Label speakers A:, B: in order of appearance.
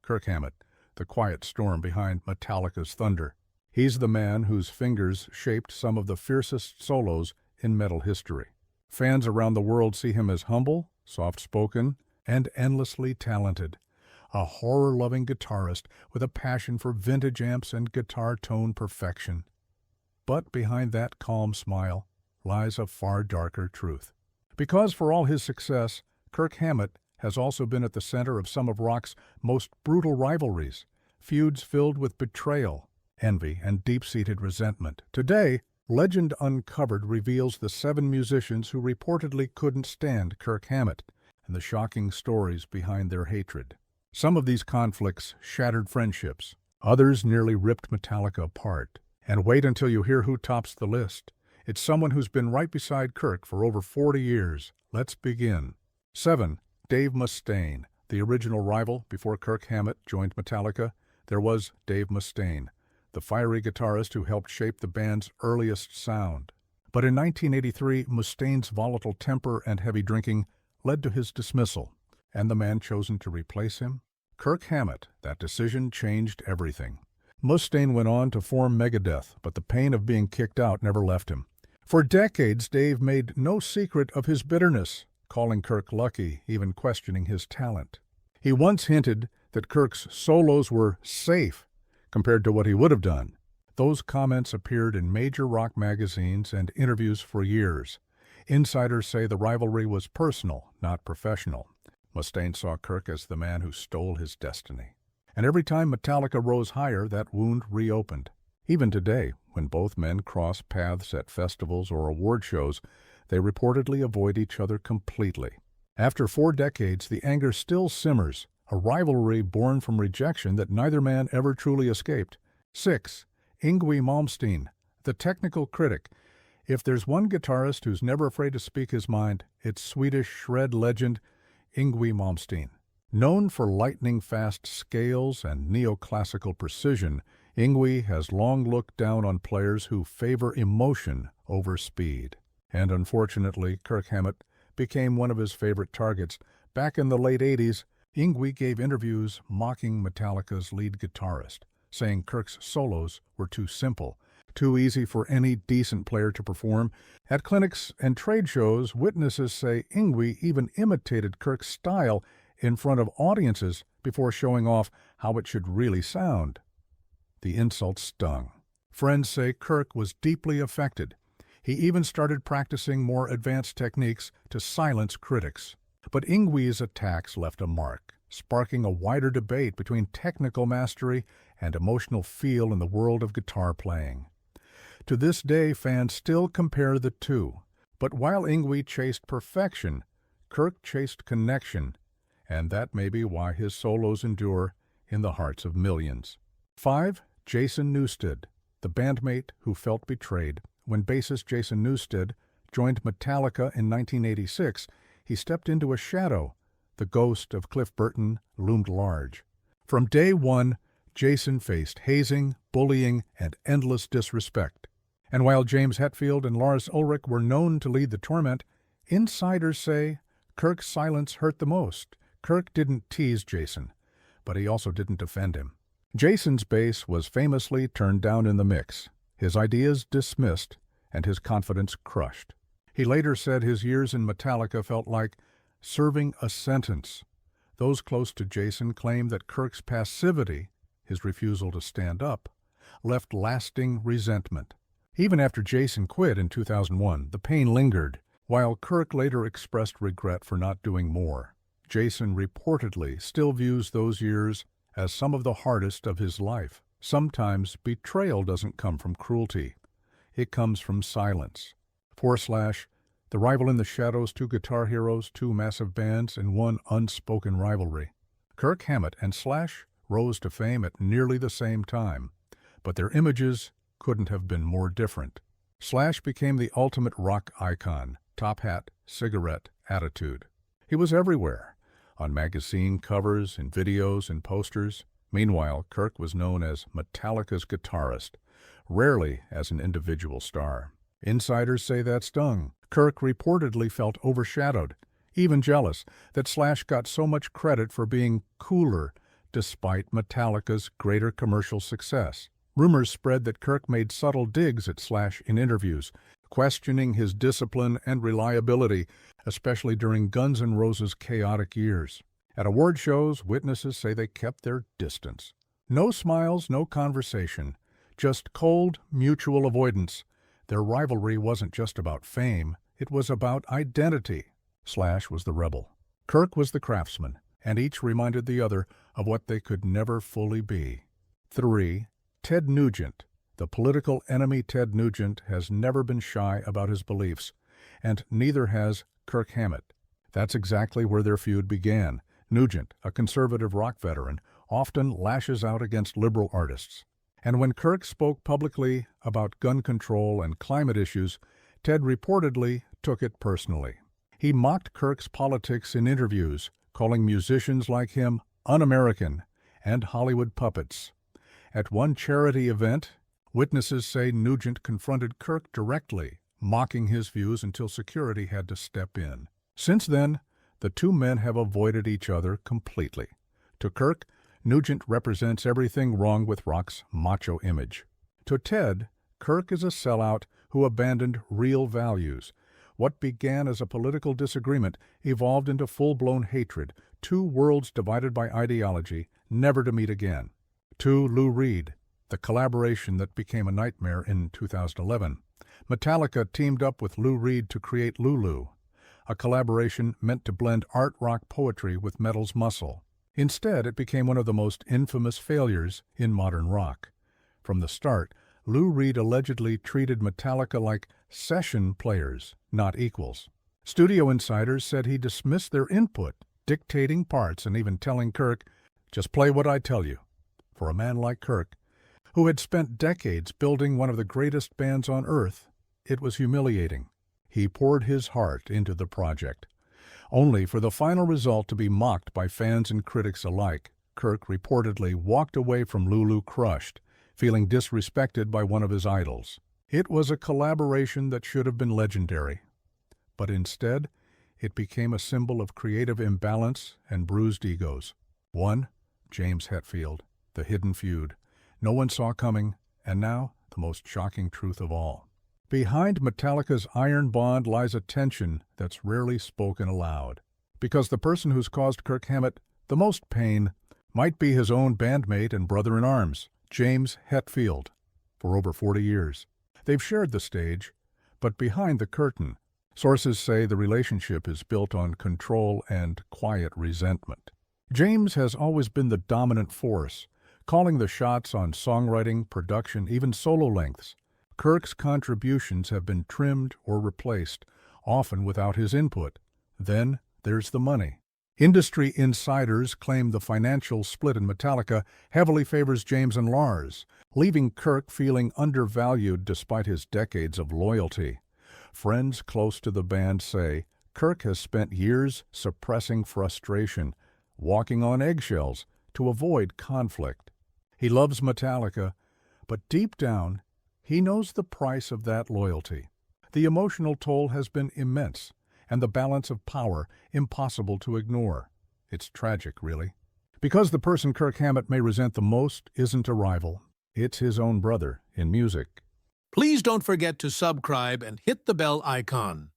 A: Kirk Hammett, the quiet storm behind Metallica's thunder. He's the man whose fingers shaped some of the fiercest solos in metal history. Fans around the world see him as humble, soft-spoken, and endlessly talented. A horror-loving guitarist with a passion for vintage amps and guitar tone perfection. But behind that calm smile lies a far darker truth. Because for all his success, Kirk Hammett has also been at the center of some of rock's most brutal rivalries, feuds filled with betrayal, envy, and deep-seated resentment. Today, Legend Uncovered reveals the 7 musicians who reportedly couldn't stand Kirk Hammett and the shocking stories behind their hatred. Some of these conflicts shattered friendships. Others nearly ripped Metallica apart. And wait until you hear who tops the list. It's someone who's been right beside Kirk for over 40 years. Let's begin. 7. Dave Mustaine, the original rival before Kirk Hammett joined Metallica. There was Dave Mustaine, the fiery guitarist who helped shape the band's earliest sound. But in 1983, Mustaine's volatile temper and heavy drinking led to his dismissal, and the man chosen to replace him? Kirk Hammett. That decision changed everything. Mustaine went on to form Megadeth, but the pain of being kicked out never left him. For decades, Dave made no secret of his bitterness, calling Kirk lucky, even questioning his talent. He once hinted that Kirk's solos were safe compared to what he would have done. Those comments appeared in major rock magazines and interviews for years. Insiders say the rivalry was personal, not professional. Mustaine saw Kirk as the man who stole his destiny. And every time Metallica rose higher, that wound reopened. Even today, when both men cross paths at festivals or award shows, they reportedly avoid each other completely. After 4 decades, the anger still simmers, a rivalry born from rejection that neither man ever truly escaped. 6. Yngwie Malmsteen, the technical critic. If there's one guitarist who's never afraid to speak his mind, it's Swedish shred legend Yngwie Malmsteen. Known for lightning-fast scales and neoclassical precision, Yngwie has long looked down on players who favor emotion over speed. And unfortunately, Kirk Hammett became one of his favorite targets. Back in the late 80s, Yngwie gave interviews mocking Metallica's lead guitarist, saying Kirk's solos were too simple, too easy for any decent player to perform. At clinics and trade shows, witnesses say Yngwie even imitated Kirk's style in front of audiences before showing off how it should really sound. The insult stung. Friends say Kirk was deeply affected. He even started practicing more advanced techniques to silence critics. But Yngwie's attacks left a mark, sparking a wider debate between technical mastery and emotional feel in the world of guitar playing. To this day, fans still compare the two. But while Yngwie chased perfection, Kirk chased connection, and that may be why his solos endure in the hearts of millions. 5. Jason Newsted, the bandmate who felt betrayed. When bassist Jason Newsted joined Metallica in 1986, he stepped into a shadow. The ghost of Cliff Burton loomed large. From day one, Jason faced hazing, bullying, and endless disrespect. And while James Hetfield and Lars Ulrich were known to lead the torment, insiders say Kirk's silence hurt the most. Kirk didn't tease Jason, but he also didn't defend him. Jason's bass was famously turned down in the mix, his ideas dismissed, and his confidence crushed. He later said his years in Metallica felt like serving a sentence. Those close to Jason claim that Kirk's passivity, his refusal to stand up, left lasting resentment. Even after Jason quit in 2001, the pain lingered, while Kirk later expressed regret for not doing more. Jason reportedly still views those years as some of the hardest of his life. Sometimes betrayal doesn't come from cruelty. It comes from silence. 4. The rival in the shadows, 2 guitar heroes, 2 massive bands, and 1 unspoken rivalry. Kirk Hammett and Slash rose to fame at nearly the same time, but their images couldn't have been more different. Slash became the ultimate rock icon, top hat, cigarette, attitude. He was everywhere, on magazine covers, in videos, and posters. Meanwhile, Kirk was known as Metallica's guitarist, rarely as an individual star. Insiders say that stung. Kirk reportedly felt overshadowed, even jealous, that Slash got so much credit for being cooler, despite Metallica's greater commercial success. Rumors spread that Kirk made subtle digs at Slash in interviews, questioning his discipline and reliability, especially during Guns N' Roses' chaotic years. At award shows, witnesses say they kept their distance. No smiles, no conversation, just cold, mutual avoidance. Their rivalry wasn't just about fame, it was about identity. Slash was the rebel. Kirk was the craftsman, and each reminded the other of what they could never fully be. 3. Ted Nugent. The political enemy Ted Nugent has never been shy about his beliefs, and neither has Kirk Hammett. That's exactly where their feud began. Nugent, a conservative rock veteran, often lashes out against liberal artists. And when Kirk spoke publicly about gun control and climate issues, Ted reportedly took it personally. He mocked Kirk's politics in interviews, calling musicians like him un-American and Hollywood puppets. At one charity event, witnesses say Nugent confronted Kirk directly, mocking his views until security had to step in. Since then, the two men have avoided each other completely. To Kirk, Nugent represents everything wrong with rock's macho image. To Ted, Kirk is a sellout who abandoned real values. What began as a political disagreement evolved into full-blown hatred, two worlds divided by ideology, never to meet again. To Lou Reed, the collaboration that became a nightmare in 2011. Metallica teamed up with Lou Reed to create Lulu, a collaboration meant to blend art rock poetry with metal's muscle. Instead, it became one of the most infamous failures in modern rock. From the start, Lou Reed allegedly treated Metallica like session players, not equals. Studio insiders said he dismissed their input, dictating parts and even telling Kirk, "Just play what I tell you." For a man like Kirk, who had spent decades building one of the greatest bands on earth, it was humiliating. He poured his heart into the project, only for the final result to be mocked by fans and critics alike. Kirk reportedly walked away from Lulu crushed, feeling disrespected by one of his idols. It was a collaboration that should have been legendary, but instead, it became a symbol of creative imbalance and bruised egos. 1. James Hetfield, the hidden feud. No one saw coming, and now, the most shocking truth of all. Behind Metallica's iron bond lies a tension that's rarely spoken aloud, because the person who's caused Kirk Hammett the most pain might be his own bandmate and brother-in-arms, James Hetfield, for over 40 years. They've shared the stage, but behind the curtain, sources say the relationship is built on control and quiet resentment. James has always been the dominant force, calling the shots on songwriting, production, even solo lengths. Kirk's contributions have been trimmed or replaced, often without his input. Then there's the money. Industry insiders claim the financial split in Metallica heavily favors James and Lars, leaving Kirk feeling undervalued despite his decades of loyalty. Friends close to the band say Kirk has spent years suppressing frustration, walking on eggshells to avoid conflict. He loves Metallica, but deep down, he knows the price of that loyalty. The emotional toll has been immense, and the balance of power impossible to ignore. It's tragic, really. Because the person Kirk Hammett may resent the most isn't a rival. It's his own brother in music.
B: Please don't forget to subscribe and hit the bell icon.